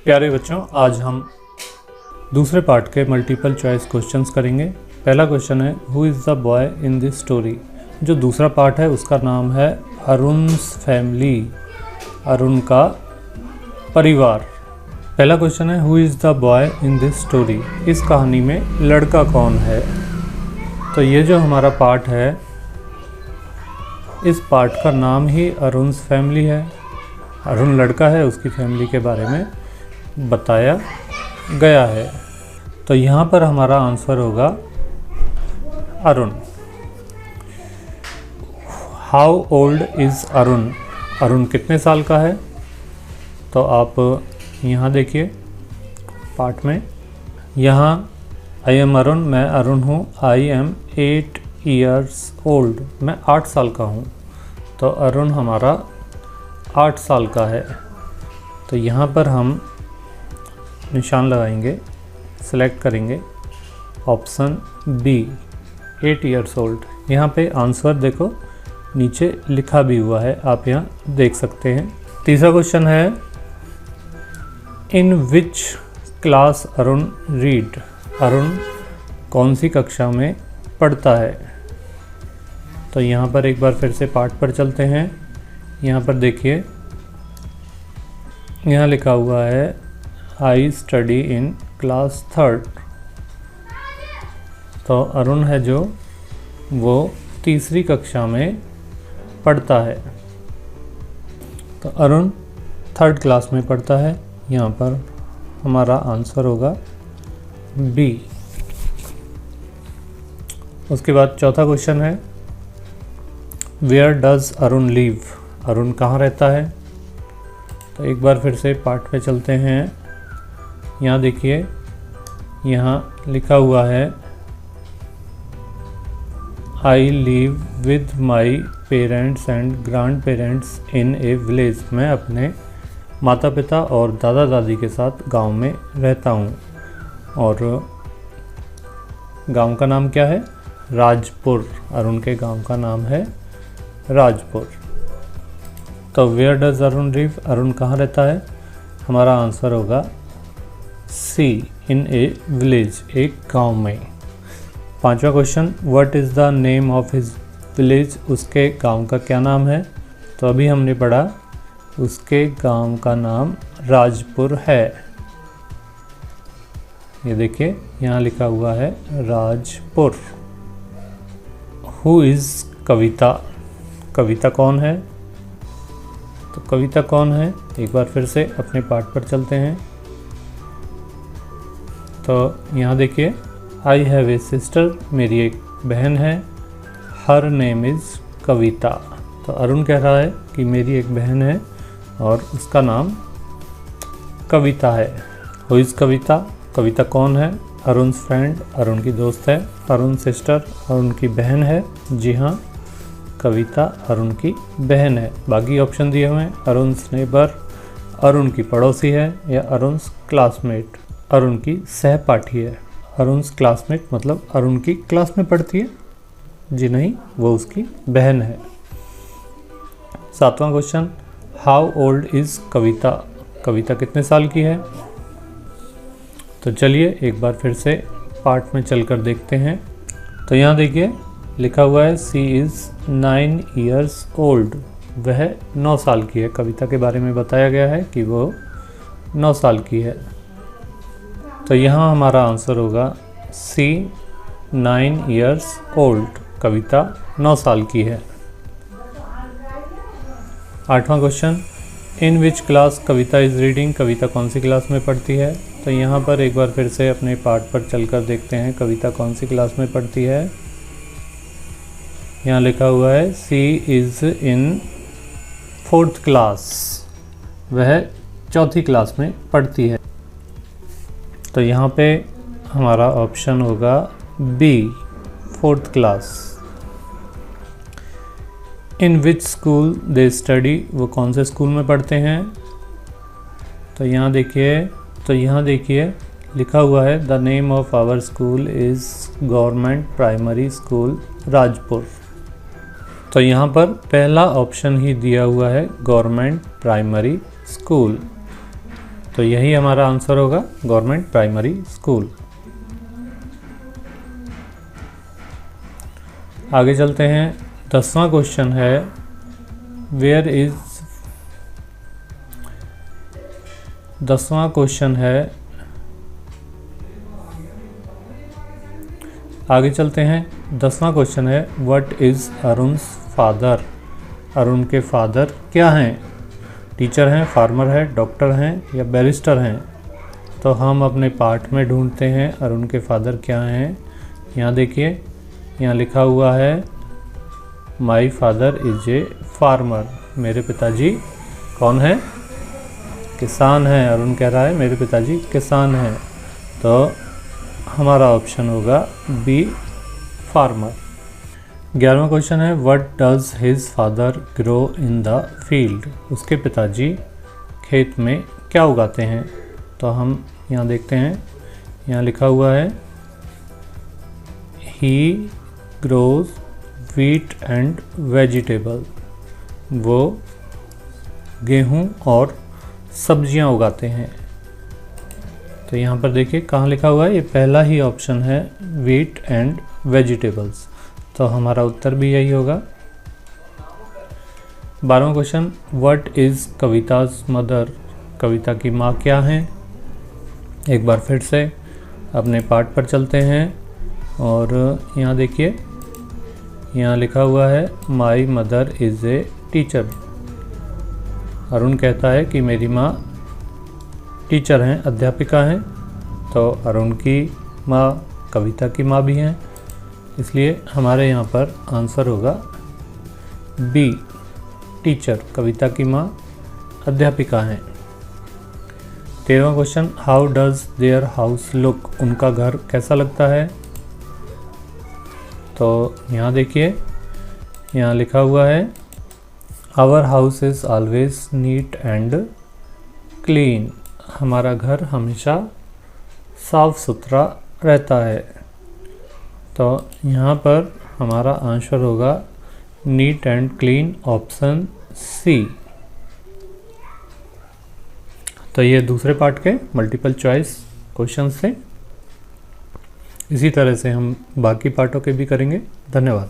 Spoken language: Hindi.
प्यारे बच्चों, आज हम दूसरे पार्ट के मल्टीपल चॉइस क्वेश्चंस करेंगे। पहला क्वेश्चन है, who is the boy in this story. जो दूसरा पार्ट है उसका नाम है अरुण's फैमिली, अरुण का परिवार। पहला क्वेश्चन है, who is the boy in this story. इस कहानी में लड़का कौन है। तो ये जो हमारा पार्ट है, इस पार्ट का नाम ही अरुण's फैमिली है। अरुण लड़का है, उसकी फैमिली के बारे में बताया गया है। तो यहाँ पर हमारा आंसर होगा Arun. How old is Arun. Arun कितने साल का है। तो आप यहाँ देखिए पार्ट में, यहाँ आई एम अरुण, मैं अरुण हूँ। आई एम 8 years old, मैं 8 साल का हूँ। तो अरुण हमारा 8 साल का है। तो यहाँ पर हम निशान लगाएंगे, सेलेक्ट करेंगे ऑप्शन बी 8 years old। यहाँ पे आंसर देखो नीचे लिखा भी हुआ है, आप यहाँ देख सकते हैं। तीसरा क्वेश्चन है, in which class Arun read. Arun कौन सी कक्षा में पढ़ता है। तो यहाँ पर एक बार फिर से पाठ पर चलते हैं। यहाँ पर देखिए, यहाँ लिखा हुआ है I study in class 3rd। तो अरुण है जो वो तीसरी कक्षा में पढ़ता है। तो अरुण 3rd क्लास में पढ़ता है। यहाँ पर हमारा आंसर होगा बी। उसके बाद चौथा क्वेश्चन है, where does Arun live. Arun कहाँ रहता है। तो एक बार फिर से पार्ट पे चलते हैं। यहाँ देखिए, यहाँ लिखा हुआ है I live with my parents and grand parents in A village. मैं अपने माता पिता और दादा दादी के साथ गांव में रहता हूँ। और गांव का नाम क्या है, राजपुर। अरुण के गांव का नाम है राजपुर। तो where does Arun live, Arun कहाँ रहता है। हमारा आंसर होगा सी, इन ए विलेज, एक गांव में। पांचवा question, what is the name of his village. उसके गांव का क्या नाम है। तो अभी हमने पढ़ा उसके गांव का नाम राजपुर है। ये देखिए यहाँ लिखा हुआ है राजपुर। हु इज़ कविता। कविता कौन है। तो कविता कौन है, एक बार फिर से अपने पाठ पर चलते हैं। तो यहाँ देखिए, आई हैव ए सिस्टर, मेरी एक बहन है। हर नेम इज़ कविता। तो अरुण कह रहा है कि मेरी एक बहन है और उसका नाम कविता है। हु इज़ कविता। कविता कौन है, अरुण's फ्रेंड, अरुण की दोस्त है। अरुण सिस्टर, अरुण की बहन है। जी हाँ, कविता अरुण की बहन है। बाकी ऑप्शन दिए हुए हैं, अरुण's नेबर, अरुण की पड़ोसी है, या अरुण's क्लासमेट, अरुण की सहपाठी है। अरुण's क्लासमेट मतलब अरुण की क्लास में पढ़ती है। जी नहीं, वो उसकी बहन है। सातवां क्वेश्चन, हाउ ओल्ड इज़ कविता। कविता कितने साल की है। तो चलिए एक बार फिर से पार्ट में चलकर देखते हैं। तो यहाँ देखिए लिखा हुआ है सी इज़ 9 years old। वह 9 साल की है। कविता के बारे में बताया गया है कि वो 9 साल की है। तो यहाँ हमारा आंसर होगा सी, 9 years old। कविता 9 साल की है। आठवां question, in which class Kavita is reading. Kavita कौन सी क्लास में पढ़ती है। तो यहाँ पर एक बार फिर से अपने पार्ट पर चलकर देखते हैं कविता कौन सी क्लास में पढ़ती है। यहाँ लिखा हुआ है सी इज़ इन 4th क्लास। वह 4थी क्लास में पढ़ती है। तो यहाँ पे हमारा ऑप्शन होगा B, 4th class. In which school they study. वो कौन से स्कूल में पढ़ते हैं। तो यहाँ देखिए लिखा हुआ है the name of our school is government primary school Rajpur. तो यहाँ पर पहला ऑप्शन ही दिया हुआ है गवर्नमेंट प्राइमरी स्कूल। तो यही हमारा आंसर होगा, गवर्नमेंट प्राइमरी स्कूल। आगे चलते हैं। 10वां क्वेश्चन है, वेयर इज 10वां क्वेश्चन है, आगे चलते हैं। 10वां क्वेश्चन है, व्हाट इज अरुण्स फादर? अरुण के फादर क्या हैं? टीचर हैं, फार्मर है, डॉक्टर हैं या बैरिस्टर हैं? तो हम अपने पाठ में ढूंढते हैं अरुण के फादर क्या हैं। यहाँ देखिए, यहाँ लिखा हुआ है my father is a farmer. मेरे पिताजी कौन है? किसान हैं। अरुण कह रहा है मेरे पिताजी किसान हैं। तो हमारा ऑप्शन होगा बी, फार्मर। 11वां क्वेश्चन है, what does his father grow in the field? उसके पिताजी खेत में क्या उगाते हैं? तो हम यहाँ देखते हैं, यहाँ लिखा हुआ है ही ग्रोज व्हीट एंड वेजिटेबल। वो गेहूँ और सब्जियाँ उगाते हैं। तो यहाँ पर देखिए कहाँ लिखा हुआ है, ये पहला ही ऑप्शन है, व्हीट एंड वेजिटेबल्स। तो हमारा उत्तर भी यही होगा। 12वां question, what is Kavita's mother? Kavita की माँ क्या हैं? एक बार फिर से अपने पाठ पर चलते हैं और यहाँ देखिए, यहाँ लिखा हुआ है my mother is a teacher. Arun कहता है कि मेरी माँ टीचर हैं, अध्यापिका हैं। तो अरुण की माँ कविता की माँ भी हैं, इसलिए हमारे यहाँ पर आंसर होगा बी, टीचर। कविता की माँ अध्यापिका हैं। 13वां question, how does their house look? उनका घर कैसा लगता है? तो यहाँ देखिए, यहाँ लिखा हुआ है our house is always neat and clean. हमारा घर हमेशा साफ सुथरा रहता है। तो यहाँ पर हमारा आंसर होगा neat and clean, option C. तो ये दूसरे पार्ट के मल्टीपल चॉइस क्वेश्चन थे। इसी तरह से हम बाकी पार्टों के भी करेंगे। धन्यवाद।